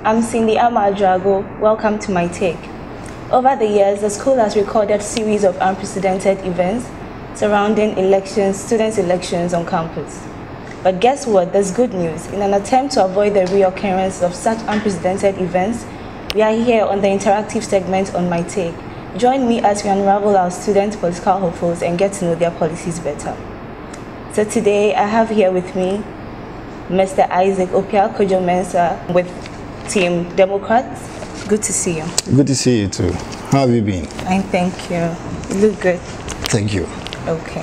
I'm Cyndy Amadrago. Welcome to my take. Over the years, the school has recorded a series of unprecedented events surrounding elections, students' elections on campus. But guess what? There's good news. In an attempt to avoid the reoccurrence of such unprecedented events, we are here on the interactive segment on My Take. Join me as we unravel our student political hopefuls and get to know their policies better. So today, I have here with me Mr. Isaac Opia, Kojo Mensah with Team Democrats. Good to see you. Good to see you too. How have you been? Fine, thank you. You look good. Thank you. Okay.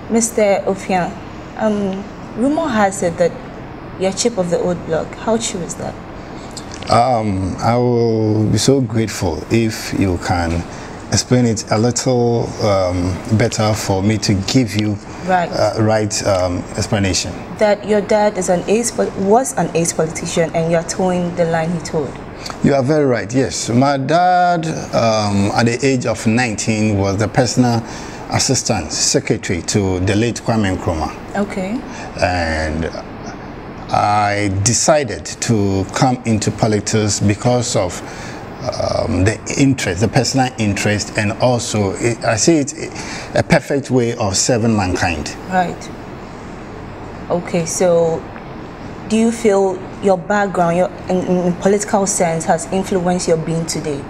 Mr. Opia, rumor has it that you're chip of the old block. How true is that? I will be so grateful if you can explain it a little better for me to give you right explanation. That your dad is was an ace politician and you're towing the line he told. You are very right, yes. My dad, at the age of 19, was the personal assistant secretary to the late Kwame Nkrumah. Okay. And I decided to come into politics because of the personal interest, and also I see it a perfect way of serving mankind. Right. Okay, so do you feel your background, in political sense, has influenced your being today?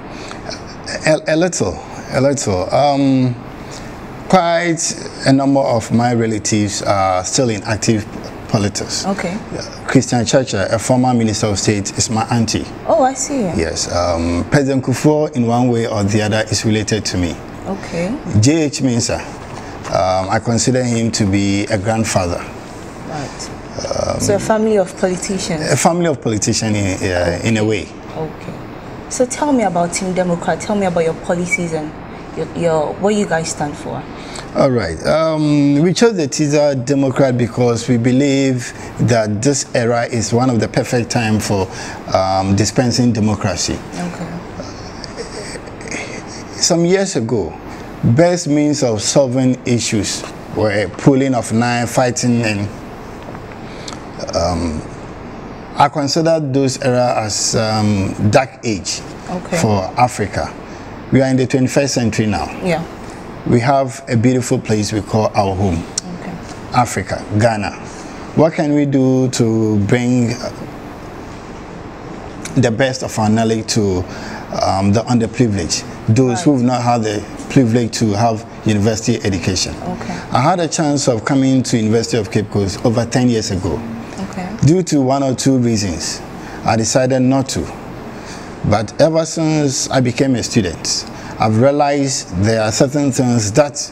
A little. Quite a number of my relatives are still in active politics. Okay. Christian Churcher, a former Minister of State, is my auntie. Oh, I see. Yes. President Kufuor, in one way or the other, is related to me. Okay. Kojo Mensah, I consider him to be a grandfather. Right. So a family of politicians. A family of politicians in a way. Okay. So tell me about Team Democrat. Tell me about your policies and what you guys stand for. All right. We chose the teaser Democrat because we believe that this era is one of the perfect time for dispensing democracy. Okay. Some years ago, best means of solving issues were pulling of knife, fighting, and I consider those era as dark age for Africa. We are in the 21st century now. Yeah. We have a beautiful place we call our home, Africa, Ghana. What can we do to bring the best of our knowledge to the underprivileged, those who have not had the privilege to have university education? Okay. I had a chance of coming to University of Cape Coast over 10 years ago. Okay. Due to one or two reasons, I decided not to. But ever since I became a student, I've realized there are certain things that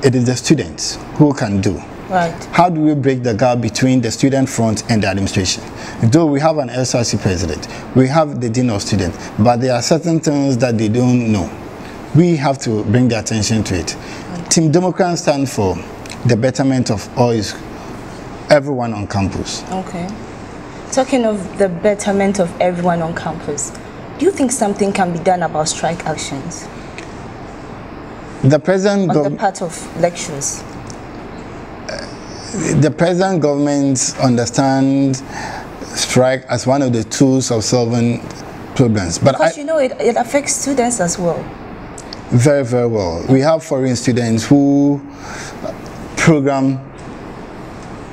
it is the students who can do. Right. How do we break the gap between the student front and the administration? Though we have an SRC president, we have the dean of students, but there are certain things that they don't know. We have to bring their attention to it. Team Democrat stands for the betterment of everyone on campus. Okay. Talking of the betterment of everyone on campus, do you think something can be done about strike actions? The present on the part of lecturers. The present government understands strike as one of the tools of solving problems. But because it affects students as well. Very, very well. We have foreign students who program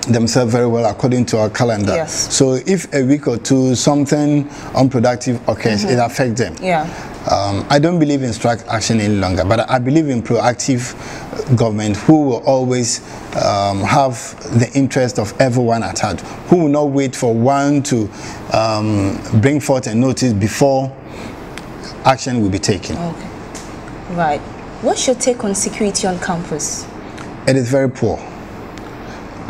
themselves very well according to our calendar. Yes. So if a week or two something unproductive occurs, it affects them. Yeah. I don't believe in strike action any longer, but I believe in proactive government who will always have the interest of everyone at heart, who will not wait for one to bring forth a notice before action will be taken. Okay. Right. What's your take on security on campus? It is very poor.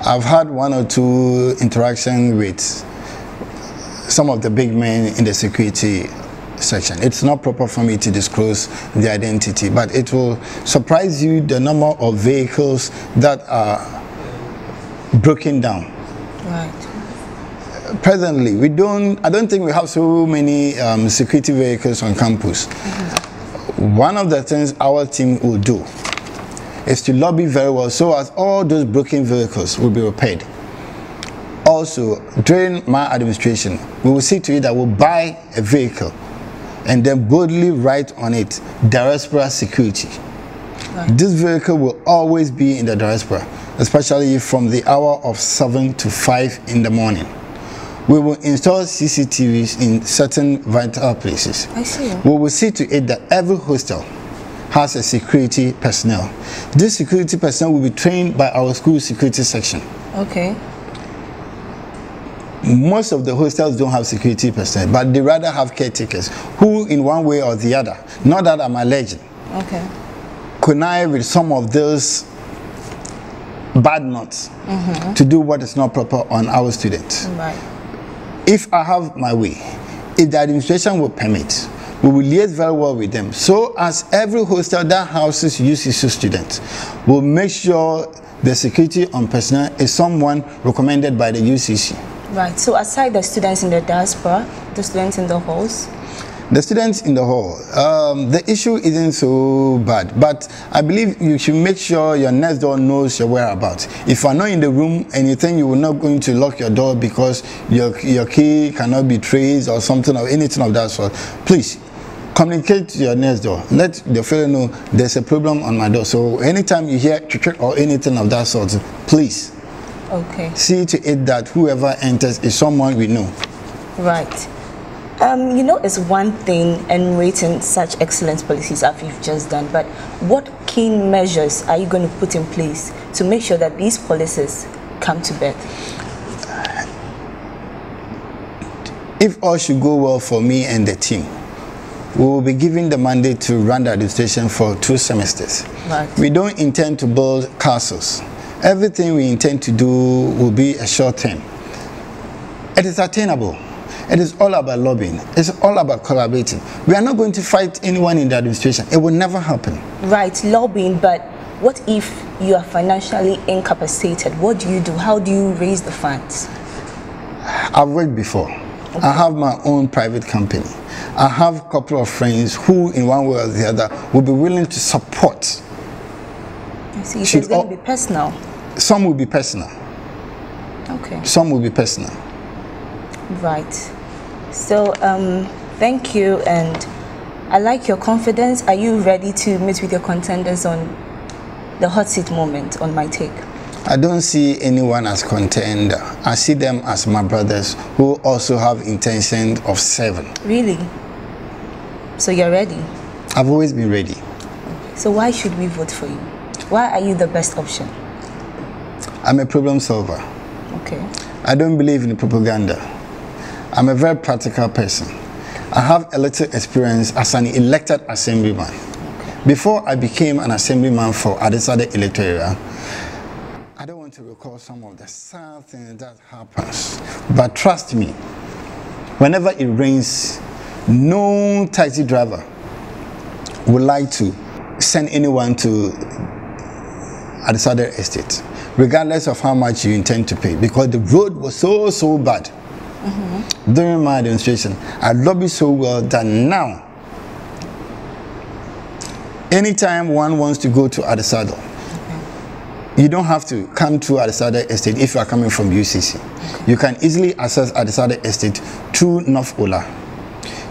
I've had one or two interactions with some of the big men in the security section. It's not proper for me to disclose the identity, but it will surprise you the number of vehicles that are broken down. Right. Presently, I don't think we have so many security vehicles on campus. One of the things our team will do is to lobby very well so as all those broken vehicles will be repaired. also, during my administration, we will see to it that we'll buy a vehicle and then boldly write on it diaspora security. Right. This vehicle will always be in the diaspora, especially from the hour of 7 to 5 in the morning. We will install CCTVs in certain vital places. I see. We will see to it that every hostel has a security personnel. This security personnel will be trained by our school security section. Okay. Most of the hostels don't have security personnel, but they rather have caretakers who, in one way or the other, not that I'm alleged, okay, connive with some of those bad nuts to do what is not proper on our students. Right. If I have my way, if the administration will permit, we will liaise very well with them. So as every hostel that houses UCC students will make sure the security on personnel is someone recommended by the UCC. Right. So aside the students in the diaspora, the students in the halls? The students in the hall, the issue isn't so bad, but I believe you should make sure your next door knows your whereabouts. If you are not in the room and you think you are not going to lock your door because your key cannot be traced or something or anything of that sort, please communicate to your next door. Let the fellow know there's a problem on my door. So anytime you hear or anything of that sort, please see to it that whoever enters is someone we know. Right. You know, it's one thing enumerating such excellent policies as you've just done, but what keen measures are you going to put in place to make sure that these policies come to birth? If all should go well for me and the team, we will be given the mandate to run the administration for 2 semesters. Right. We don't intend to build castles. Everything we intend to do will be a short term. It is attainable. It is all about lobbying. It's all about collaborating. We are not going to fight anyone in the administration. It will never happen. Right, lobbying, but what if you are financially incapacitated? What do you do? How do you raise the funds? I've worked before. I have my own private company. I have a couple of friends who, in one way or the other, will be willing to support. I see. So it's going to be personal? Some will be personal. Okay. Some will be personal. Right. So, thank you, and I like your confidence. Are you ready to meet with your contenders on the hot seat moment on My Take? I don't see anyone as contender. I see them as my brothers who also have intention of serving. Really? So you're ready? I've always been ready. So why should we vote for you? Why are you the best option? I'm a problem solver. Okay. I don't believe in propaganda. I'm a very practical person. I have a little experience as an elected assemblyman. Okay. Before I became an assemblyman for Adesade electoral area, I don't want to recall some of the sad things that happens, but trust me, whenever it rains, no taxi driver would like to send anyone to Adesade estate, regardless of how much you intend to pay, because the road was so bad. During my administration, I lobbied so well that now, anytime one wants to go to Adesade, you don't have to come to Adesade estate if you are coming from UCC. You can easily access Adesade estate through North Ola.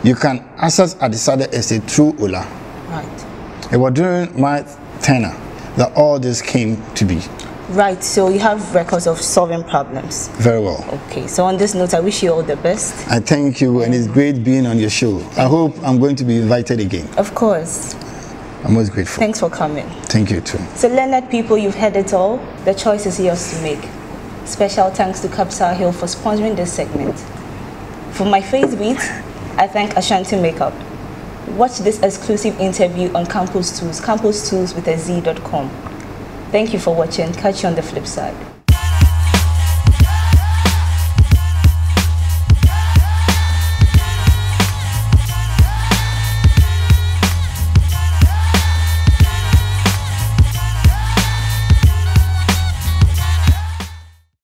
You can access Adesade estate through Ola. Right. It was during my tenure that all this came to be. Right, so you have records of solving problems. Very well. Okay, so on this note, I wish you all the best. I thank you, and it's great being on your show. I hope I'm going to be invited again. Of course. I'm most grateful. Thanks for coming. Thank you too. So learned people, you've heard it all. The choice is yours to make. Special thanks to Capsule Hill for sponsoring this segment. For my face beat, I thank Ashanti Makeup. Watch this exclusive interview on Campus Tools with a Z.com. Thank you for watching. Catch you on the flip side.